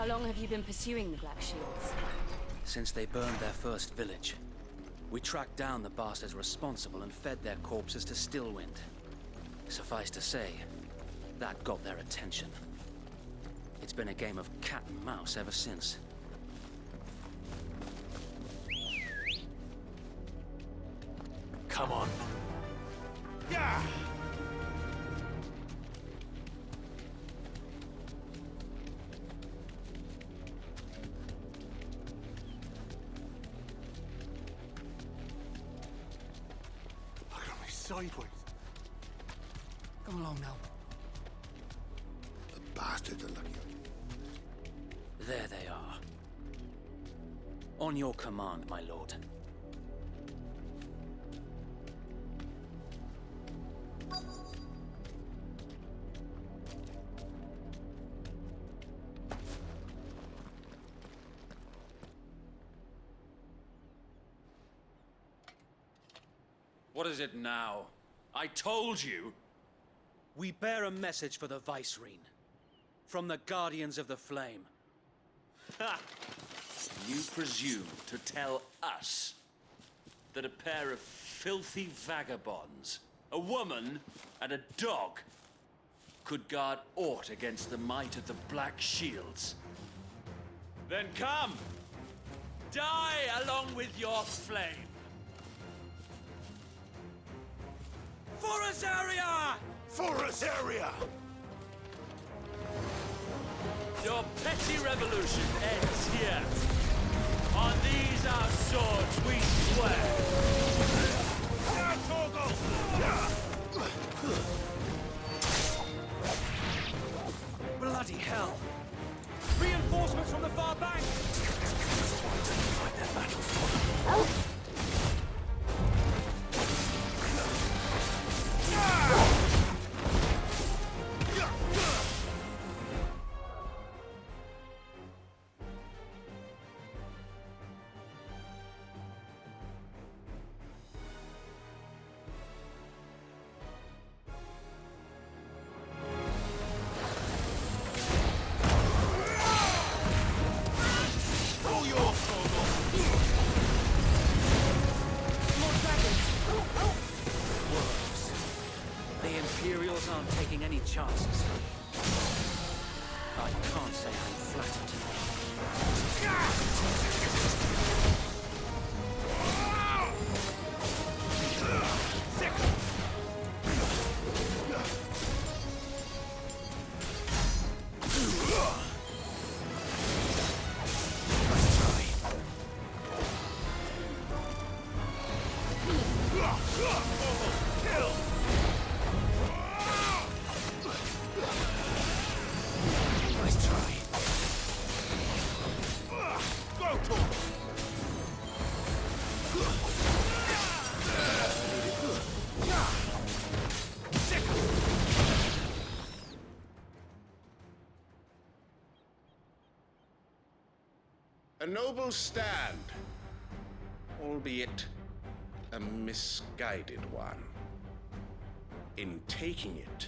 How long have you been pursuing the Black Shields? Since they burned their first village. We tracked down the bastards responsible and fed their corpses to Stillwind. Suffice to say, that got their attention. It's been a game of cat and mouse ever since. Come on. Yeah! Look at me sideways. Come along now. The bastards are lucky. There they are. On your command, my lord. What is it now? I told you! We bear a message for the Vicereine. From the Guardians of the Flame. Ha! You presume to tell us that a pair of filthy vagabonds, a woman and a dog, could guard aught against the might of the Black Shields? Then come! Die along with your flame! For Azaria! For Azaria! Your petty revolution ends here. On these our swords we swear. Bloody hell! Reinforcements from the far bank! Fight their battle. Imperials aren't taking any chances. I can't say I'm flattered. A noble stand, albeit a misguided one. In taking it,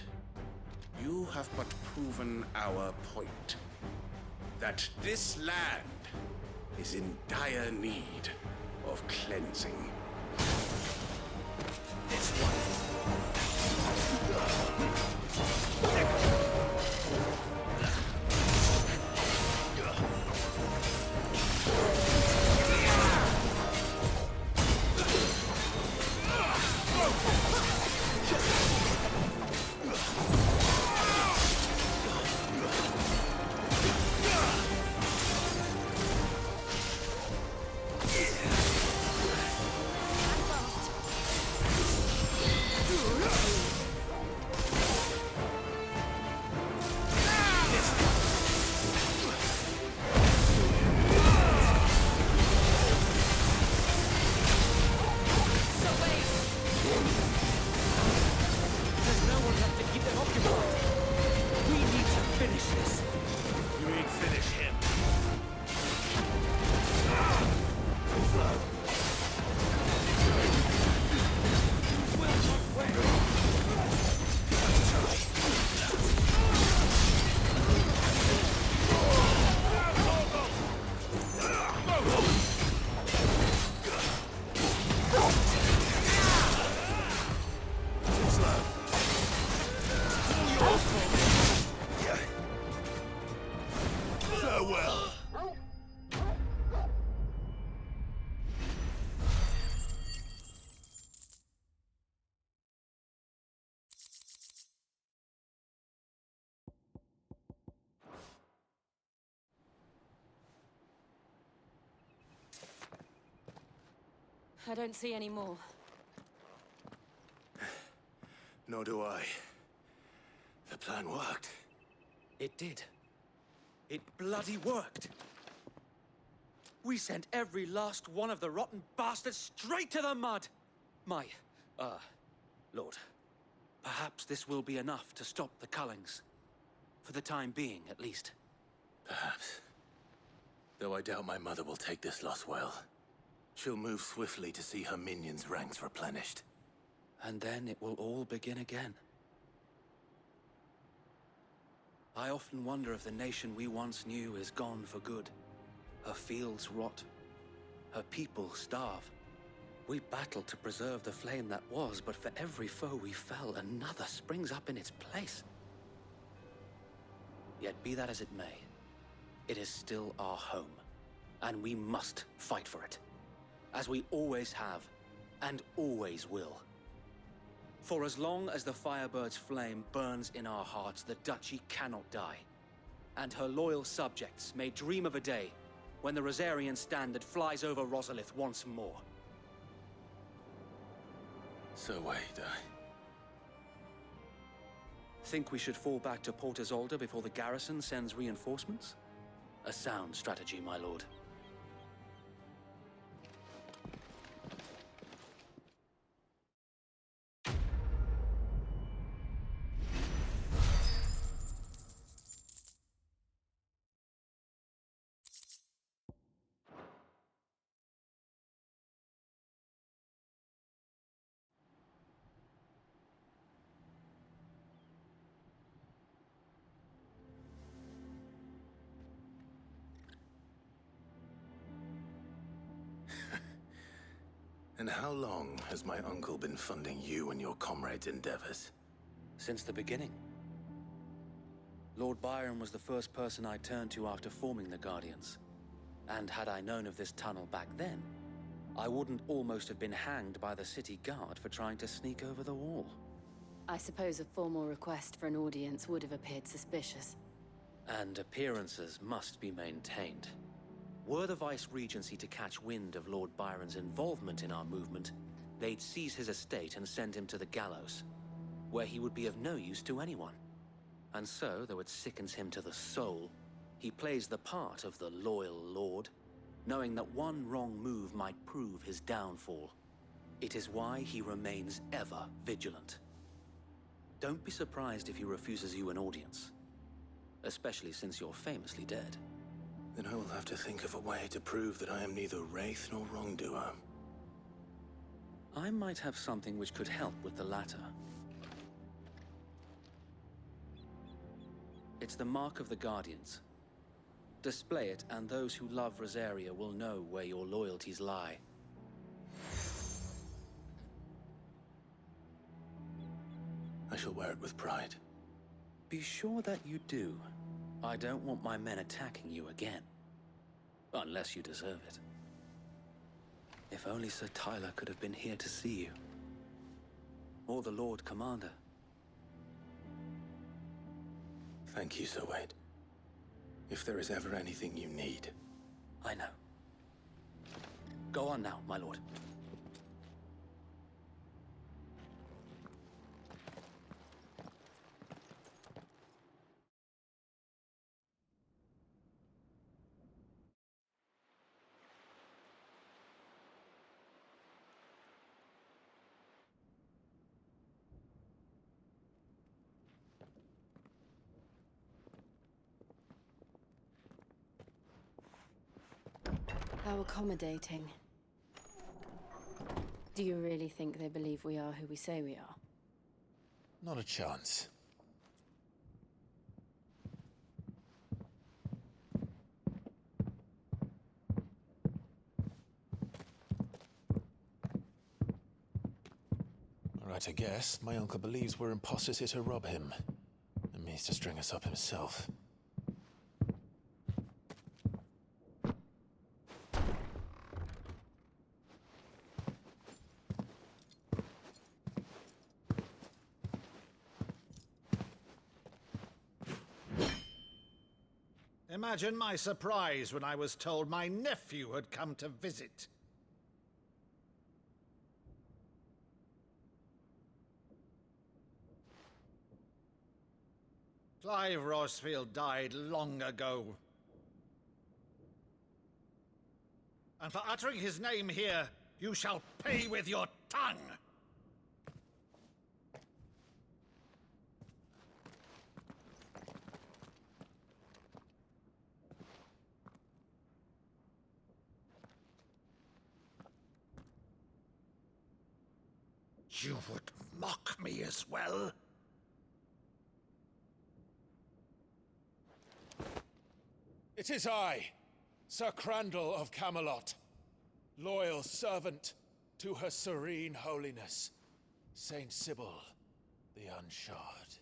you have but proven our point, that this land is in dire need of cleansing. This one. I don't see any more. Nor do I. The plan worked. It did. It bloody worked. We sent every last one of the rotten bastards straight to the mud! Lord, perhaps this will be enough to stop the Cullings. For the time being, at least. Perhaps. Though I doubt my mother will take this loss well. She'll move swiftly to see her minions' ranks replenished. And then it will all begin again. I often wonder if the nation we once knew is gone for good. Her fields rot. Her people starve. We battled to preserve the flame that was, but for every foe we fell, another springs up in its place. Yet be that as it may, it is still our home, and we must fight for it, as we always have, and always will. For as long as the Firebird's flame burns in our hearts, the Duchy cannot die, and her loyal subjects may dream of a day when the Rosarian standard flies over Rosalith once more. So wait, Think we should fall back to Port Isolde before the garrison sends reinforcements? A sound strategy, my lord. And how long has my uncle been funding you and your comrades' endeavors? Since the beginning. Lord Byron was the first person I turned to after forming the Guardians. And had I known of this tunnel back then, I wouldn't almost have been hanged by the city guard for trying to sneak over the wall. I suppose a formal request for an audience would have appeared suspicious. And appearances must be maintained. Were the Vice-Regency to catch wind of Lord Byron's involvement in our movement, they'd seize his estate and send him to the gallows, where he would be of no use to anyone. And so, though it sickens him to the soul, he plays the part of the loyal lord, knowing that one wrong move might prove his downfall. It is why he remains ever vigilant. Don't be surprised if he refuses you an audience, especially since you're famously dead. Then I will have to think of a way to prove that I am neither wraith nor wrongdoer. I might have something which could help with the latter. It's the mark of the Guardians. Display it, and those who love Rosaria will know where your loyalties lie. I shall wear it with pride. Be sure that you do. I don't want my men attacking you again. Unless you deserve it. If only Sir Tyler could have been here to see you. Or the Lord Commander. Thank you, Sir Wade. If there is ever anything you need. I know. Go on now, my lord. How accommodating. Do you really think they believe we are who we say we are? Not a chance. Right, I guess. My uncle believes we're imposters here to rob him. And means to string us up himself. Imagine my surprise when I was told my nephew had come to visit. Clive Rossfield died long ago. And for uttering his name here, you shall pay with your tongue! You would mock me as well? It is I, Sir Crandall of Camelot, loyal servant to Her Serene Holiness, Saint Sybil the Unshod.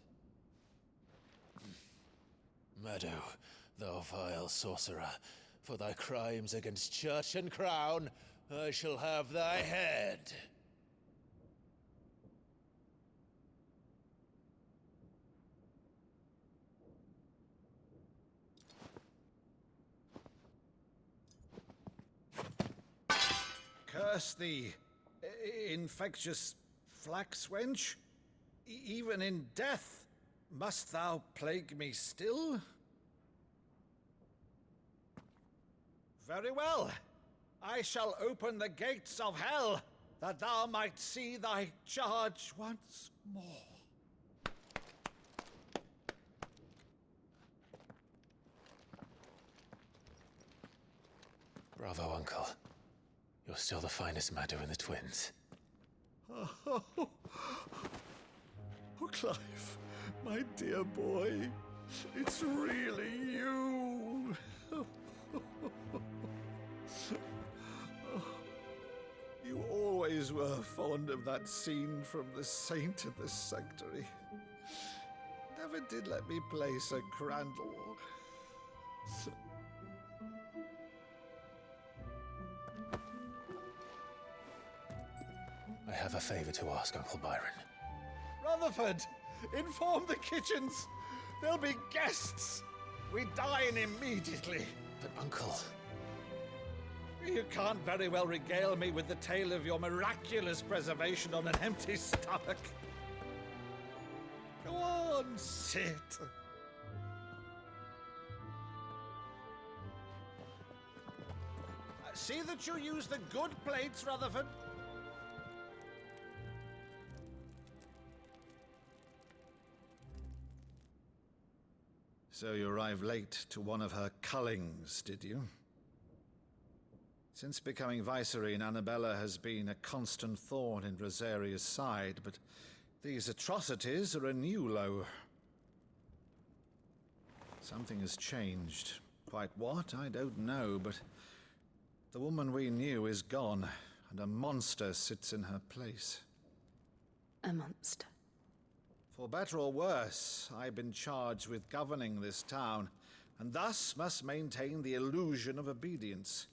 Meadow, thou vile sorcerer, for thy crimes against church and crown, I shall have thy head. Curse thee, infectious flax wench. Even in death, must thou plague me still? Very well. I shall open the gates of hell, that thou might see thy charge once more. Bravo, Uncle. You're still the finest Meadow in the twins. Oh, Clive, my dear boy, it's really you. You always were fond of that scene from The Saint of the Sanctuary. Never did let me play Sir Crandall. I have a favor to ask, Uncle Byron. Rutherford, inform the kitchens. There'll be guests. We dine immediately. But, Uncle... You can't very well regale me with the tale of your miraculous preservation on an empty stomach. Go on, sit. See that you use the good plates, Rutherford. So you arrived late to one of her cullings, did you? Since becoming Vicereine, Annabella has been a constant thorn in Rosaria's side, but these atrocities are a new low. Something has changed. Quite what, I don't know, but the woman we knew is gone, and a monster sits in her place. A monster. For better or worse, I've been charged with governing this town, and thus must maintain the illusion of obedience.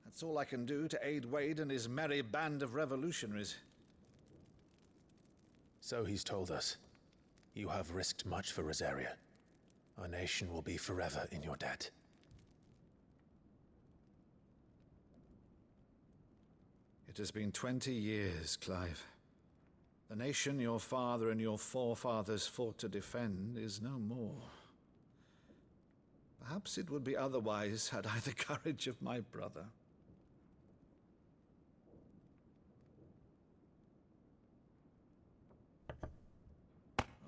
That's all I can do to aid Wade and his merry band of revolutionaries. So he's told us. You have risked much for Rosaria. Our nation will be forever in your debt. It has been 20 years, Clive. The nation your father and your forefathers fought to defend is no more. Perhaps it would be otherwise had I the courage of my brother.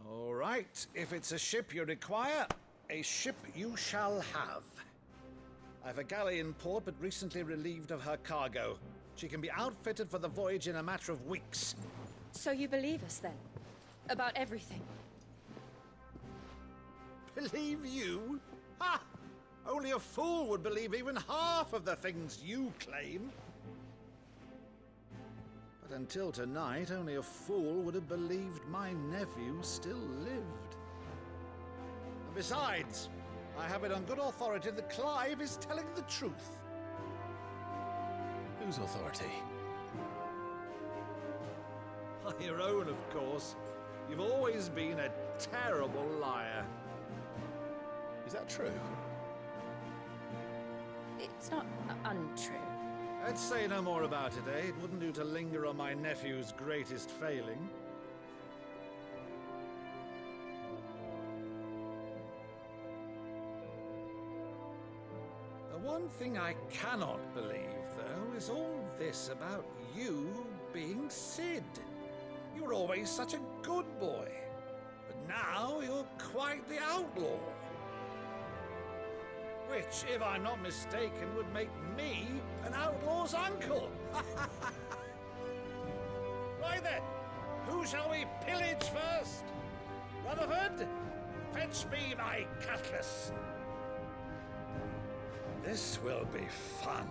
All right, if it's a ship you require, a ship you shall have. I've a galley in port, but recently relieved of her cargo. She can be outfitted for the voyage in a matter of weeks. So you believe us then? About everything? Believe you? Ha! Only a fool would believe even half of the things you claim. But until tonight, only a fool would have believed my nephew still lived. And besides, I have it on good authority that Clive is telling the truth. Whose authority? Your own, of course. You've always been a terrible liar. Is that true? It's not untrue. Let's say no more about it, eh? It wouldn't do to linger on my nephew's greatest failing. one thing I cannot believe, though, is all this about you being Sid. You were always such a good boy, but now you're quite the outlaw. Which, if I'm not mistaken, would make me an outlaw's uncle. Right then, who shall we pillage first? Rutherford, fetch me my cutlass. This will be fun.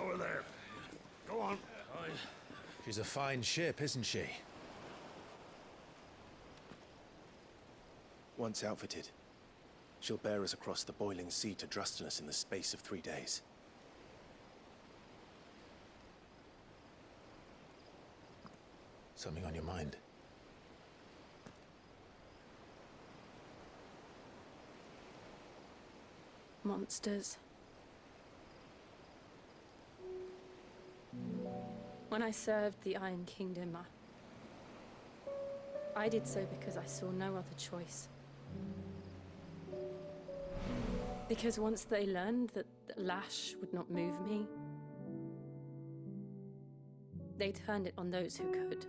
Over there. Go on. She's a fine ship, isn't she? Once outfitted, she'll bear us across the boiling sea to Drustinus in the space of 3 days. Something on your mind? Monsters. When I served the Iron Kingdom, I did so because I saw no other choice. Because once they learned that the lash would not move me, they turned it on those who could.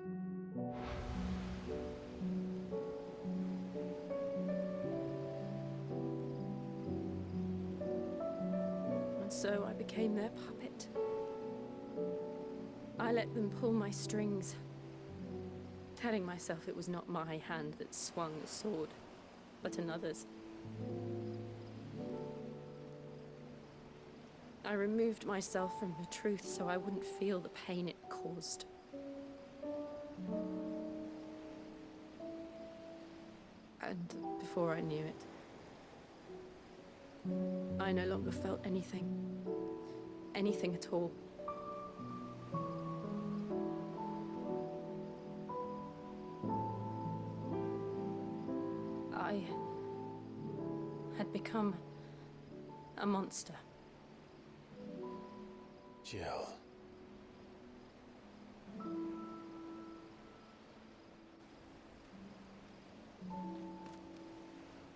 And so I became their puppet. I let them pull my strings, telling myself it was not my hand that swung the sword, but another's. I removed myself from the truth so I wouldn't feel the pain it caused. And before I knew it, I no longer felt anything. Anything at all. I had become a monster. Jill.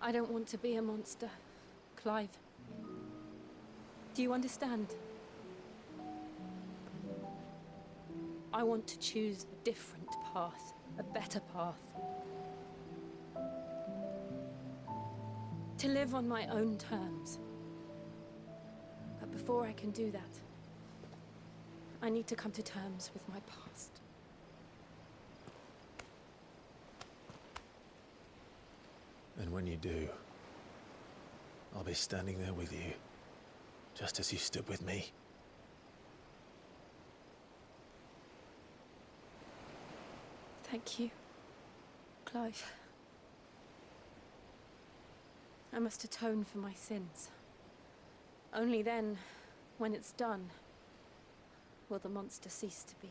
I don't want to be a monster, Clive. Do you understand? I want to choose a different path, a better path. To live on my own terms. But before I can do that, I need to come to terms with my past. And when you do, I'll be standing there with you, just as you stood with me. Thank you, Clive. I must atone for my sins. Only then, when it's done, will the monster cease to be.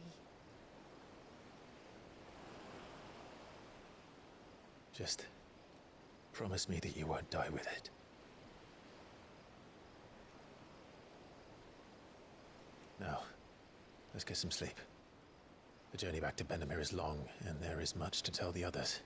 Just promise me that you won't die with it. Now, let's get some sleep. The journey back to Benamir is long, and there is much to tell the others.